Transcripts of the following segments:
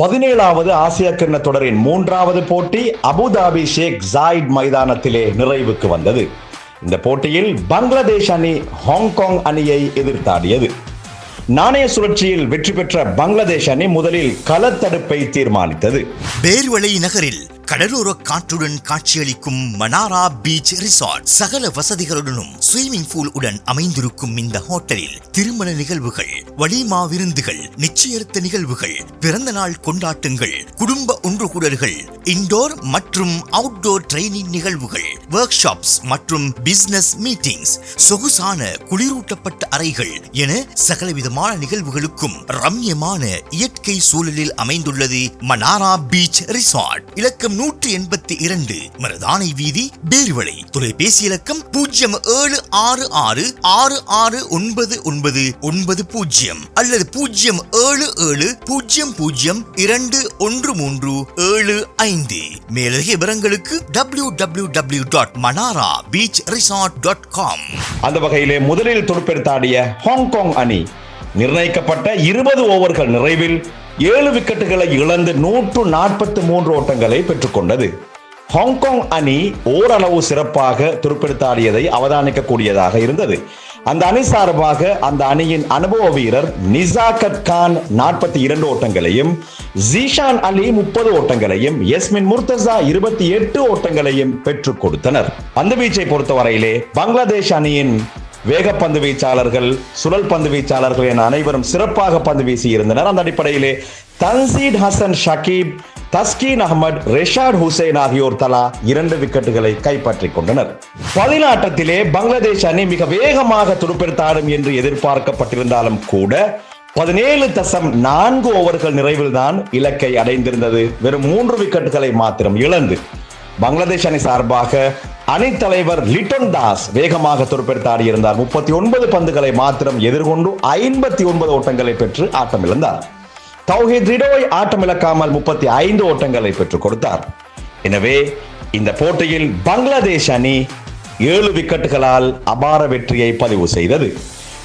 17வது ஆசிய கிண்ண தொடரின் 3வது போட்டி அபுதாபி ஷேக் ஜாயிட் மைதானத்திலே நிறைவுக்கு வந்தது. இந்த போட்டியில் பங்களாதேஷ் அணி ஹாங்காங் அணியை எதிர்த்தாடியது. நாணய சுழற்சியில் வெற்றி பெற்ற பங்களாதேஷ் அணி முதலில் களத்தடுப்பை தீர்மானித்தது. பேர்வளை நகரில் கடலோர காற்றுடன் காட்சியளிக்கும் மனாரா பீச் ரிசார்ட் சகல வசதிகளுடனும் ஸ்விம்மிங் பூல் உடன் அமைந்திருக்கும் இந்த ஹோட்டலில் திருமண நிகழ்வுகள், வலிமா விருந்துகள், நிச்சயர்த்த நிகழ்வுகள், பிறந்த நாள் கொண்டாட்டங்கள், குடும்ப ஒன்றுகூடல்கள், இன்டோர் மற்றும் அவுட்டோர் ட்ரைனிங் நிகழ்வுகள், ஒர்க் ஷாப்ஸ் மற்றும் பிசினஸ் மீட்டிங்ஸ், சொகுசான குளிரூட்டப்பட்ட அறைகள் என சகலவிதமான நிகழ்வுகளுக்கும் ரம்யமான இயற்கை சூழலில் அமைந்துள்ளது மனாரா பீச் ரிசார்ட். இலக்கம் 182 மருதானை வீதி, பேர்வளை. தொலைபேசி இலக்கம் 0766699990 அல்லது 0770021375. மேலதிக விவரங்களுக்கு www.manarabeachresort.com. அந்த வகையிலே முதலில் துடுப்பெடுத்தாடிய ஹாங்காங் அணி நிர்ணயிக்கப்பட்ட 20 ஓவர்கள் நிறைவில் 7 விக்கெட்டுகளை இழந்து 143 ஓட்டங்களை பெற்றுக்கொண்டது. ஹாங்காங் அணி ஓரளவு சிறப்பாக துடுப்பெடுத்தாடியதை அவதானிக்கக்கூடியதாக இருந்தது. அந்த அணி சார்பாக அந்த அணியின் அனுபவ வீரர் நிசாகத் கான் 42 ஓட்டங்களையும், ஜீஷான் அலி 30 ஓட்டங்களையும், யஸ்மின் முர்தசா 28 ஓட்டங்களையும் பெற்றுக் கொடுத்தனர். பந்து வீச்சை பொறுத்தவரையிலே பங்களாதேஷ் அணியின் வேகப்பந்து வீச்சாளர்கள், சுழல் பந்து வீச்சாளர்கள் என அனைவரும் சிறப்பாக பந்து வீசி இருந்தனர். அந்த அடிப்படையிலே தன்சீட் ஹசன் ஷகீப், தஸ்கீன் அகமது, ரெஷாட் ஹுசைன் ஆகியோர் தலா 2 விக்கெட்டுகளை கைப்பற்றிக் கொண்டனர். பதில் ஆட்டத்திலே பங்களாதேஷ் அணி மிக வேகமாக துடுப்பெடுத்தாடும் என்று எதிர்பார்க்கப்பட்டிருந்தாலும் கூட 17.4 ஓவர்கள் நிறைவில் தான் இலக்கை அடைந்திருந்தது. வெறும் 3 விக்கெட்டுகளை மாத்திரம் இழந்து பங்களாதேஷ் அணி சார்பாக அணித் தலைவர் லிட்டன் தாஸ் வேகமாக துடுப்பெடுத்தாடி இருந்தார். 39 பந்துகளை மாத்திரம் எதிர்கொண்டு 59 ஓட்டங்களை பெற்று ஆட்டமிழந்தார். தௌஹீத் ரிடோய் ஆட்டமிழக்காமல் 35 ஓட்டங்களை பெற்றுக் கொடுத்தார். எனவே இந்த போட்டியில் பங்களாதேஷ் அணி 7 விக்கெட்டுகளால் அபார வெற்றியை பதிவு செய்தது.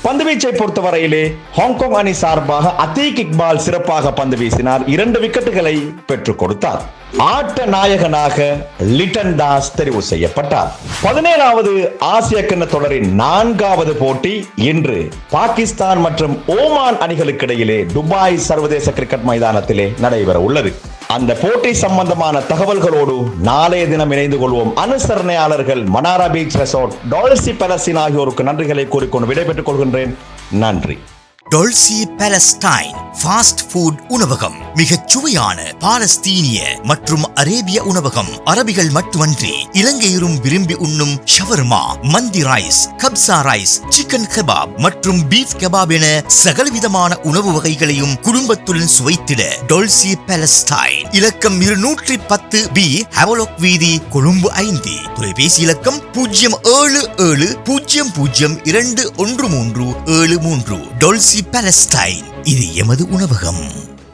பந்துவீச்சை பொறுத்தவரையிலே ஹாங்காங் அணி சார்பாக அதீக் இக்பால் சிறப்பாக பந்து வீசினார். 2 விக்கெட்டுகளை பெற்றுக் கொடுத்தார். ஆட்ட நாயகனாக லிட்டன் தாஸ் தெரிவு செய்யப்பட்டார். 17வது ஆசிய கிண்ண தொடரின் 4வது போட்டி இன்று பாகிஸ்தான் மற்றும் ஓமான் அணிகளுக்கு இடையிலே துபாய் சர்வதேச கிரிக்கெட் மைதானத்திலே நடைபெற உள்ளது. அந்த போட்டி சம்பந்தமான தகவல்களோடு நாளைய தினம் இணைந்து கொள்வோம். அனுசரணையாளர்கள் மனாரா பீச் ரெசார்ட், டால்சி பாலஸ்தீன் ஆகியோருக்கு நன்றிகளை கூறிக்கொண்டு விடைபெற்றுக் கொள்கின்றேன். நன்றி. டால்சி பாலஸ்டைன் ஃபாஸ்ட் ஃபுட் உணவகம் மிகச் சுவையான பாலஸ்தீனிய மற்றும் அரேபிய உணவகம். அரபிகள் மட்டுமன்றி இலங்கையரும் விரும்பி உண்ணும் ஷவர்மா, மந்தி ரைஸ், கப்சா ரைஸ், சிக்கன் கபாப் மற்றும் பீஃப் கபாப் என சகலவிதமான உணவு வகைகளையும் குடும்பத்துடன் சுவைத்திட டால்சி பாலஸ்டைன். இலக்கம் 210B ஹவலோக் வீதி, கொழும்பு 5. தொலைபேசி இலக்கம் 0770021373. டால்சி பாலஸ்டைன், இது எமது உணவகம்.